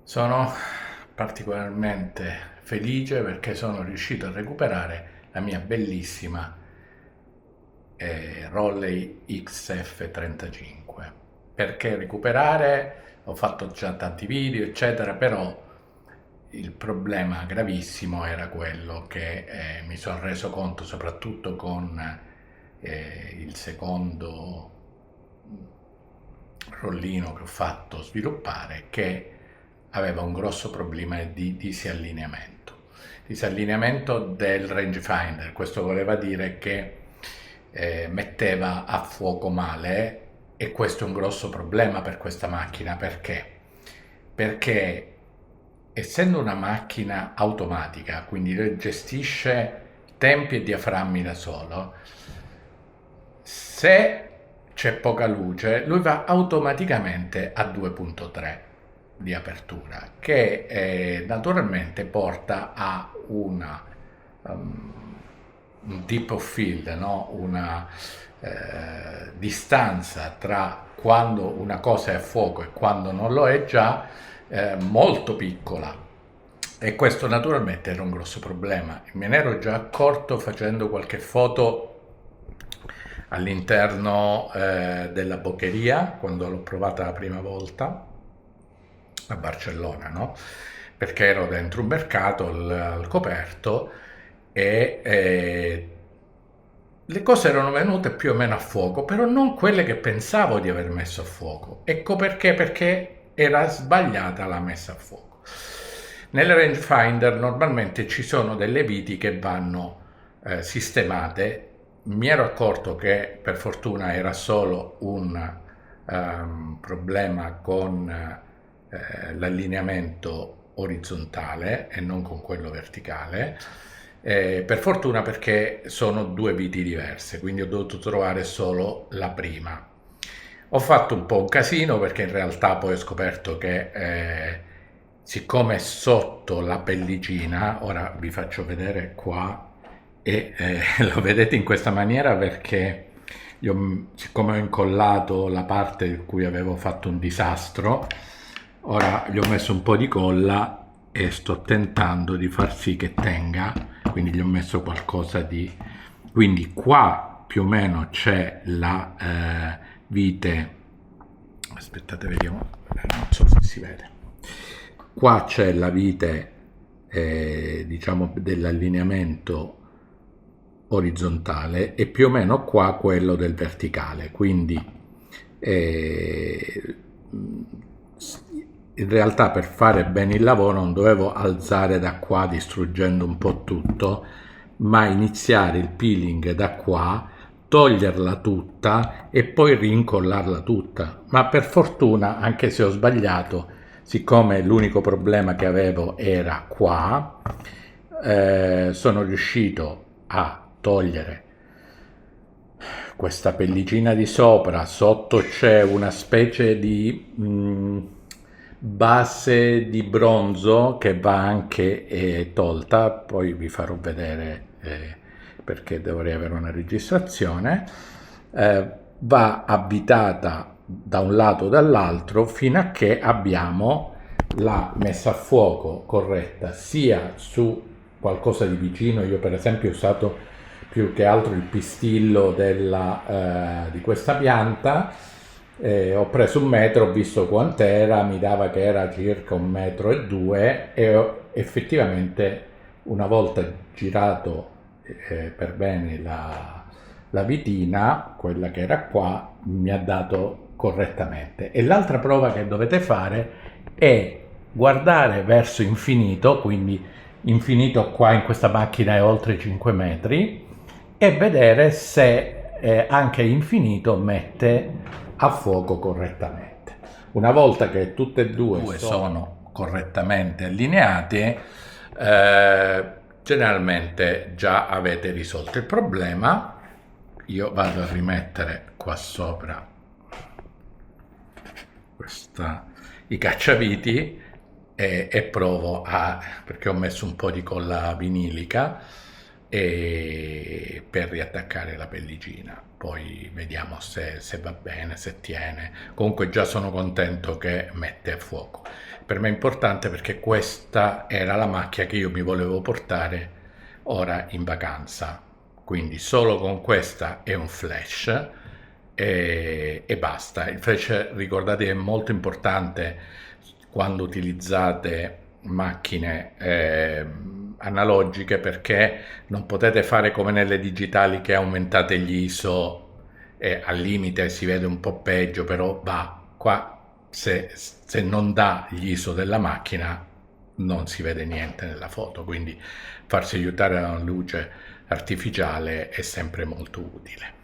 Sono particolarmente felice perché sono riuscito a recuperare la mia bellissima Rollei XF35. Perché recuperare? Ho fatto già tanti video, eccetera, però il problema gravissimo era quello che mi sono reso conto soprattutto con il secondo rollino che ho fatto sviluppare, che aveva un grosso problema di disallineamento del rangefinder. Questo voleva dire che metteva a fuoco male, e questo è un grosso problema per questa macchina. Perché essendo una macchina automatica, quindi gestisce tempi e diaframmi da solo, se c'è poca luce, lui va automaticamente a 2.3 di apertura, che naturalmente porta a un deep of field, no? Una distanza tra quando una cosa è a fuoco e quando non lo è già molto piccola, e questo naturalmente era un grosso problema. Me ne ero già accorto facendo qualche foto all'interno della Boccheria quando l'ho provata la prima volta a Barcellona, no? Perché ero dentro un mercato al coperto e le cose erano venute più o meno a fuoco, però non quelle che pensavo di aver messo a fuoco. Ecco perché era sbagliata la messa a fuoco. Nel rangefinder normalmente ci sono delle viti che vanno sistemate. Mi ero accorto che per fortuna era solo un problema con l'allineamento orizzontale e non con quello verticale. Per fortuna, perché sono due viti diverse, quindi ho dovuto trovare solo la prima. Ho fatto un po' un casino perché in realtà poi ho scoperto che siccome è sotto la pellicina, ora vi faccio vedere qua, e lo vedete in questa maniera perché siccome ho incollato la parte in cui avevo fatto un disastro, ora gli ho messo un po' di colla e sto tentando di far sì che tenga, quindi gli ho messo qualcosa di... Quindi qua più o meno c'è la vite, aspettate vediamo, non so se si vede, qua c'è la vite diciamo dell'allineamento orizzontale e più o meno qua quello del verticale, quindi eh, in realtà per fare bene il lavoro non dovevo alzare da qua distruggendo un po' tutto, ma iniziare il peeling da qua, toglierla tutta e poi rincollarla tutta. Ma per fortuna, anche se ho sbagliato, siccome l'unico problema che avevo era qua, sono riuscito a togliere questa pellicina di sopra. Sotto c'è una specie di base di bronzo che va anche tolta, poi vi farò vedere perché dovrei avere una registrazione. Va avvitata da un lato o dall'altro fino a che abbiamo la messa a fuoco corretta sia su qualcosa di vicino. Io per esempio ho usato più che altro il pistillo di questa pianta. Ho preso un metro, ho visto quant'era, mi dava che era circa 1,2 m e effettivamente una volta girato per bene la vitina, quella che era qua, mi ha dato correttamente. E l'altra prova che dovete fare è guardare verso infinito, quindi infinito qua in questa macchina è oltre 5 metri, e vedere se anche infinito mette a fuoco correttamente. Una volta che tutte e due sono correttamente allineate, generalmente già avete risolto il problema. Io vado a rimettere qua sopra i cacciaviti e provo a, perché ho messo un po' di colla vinilica, e per riattaccare la pellicina. Poi vediamo se va bene, se tiene. Comunque già sono contento che mette a fuoco. Per me è importante perché questa era la macchia che io mi volevo portare ora in vacanza. Quindi solo con questa è un flash e basta. Il flash, ricordate, è molto importante quando utilizzate macchine analogiche, perché non potete fare come nelle digitali che aumentate gli ISO e al limite si vede un po' peggio, però va qua, se non dà gli ISO della macchina non si vede niente nella foto, quindi farsi aiutare da una luce artificiale è sempre molto utile.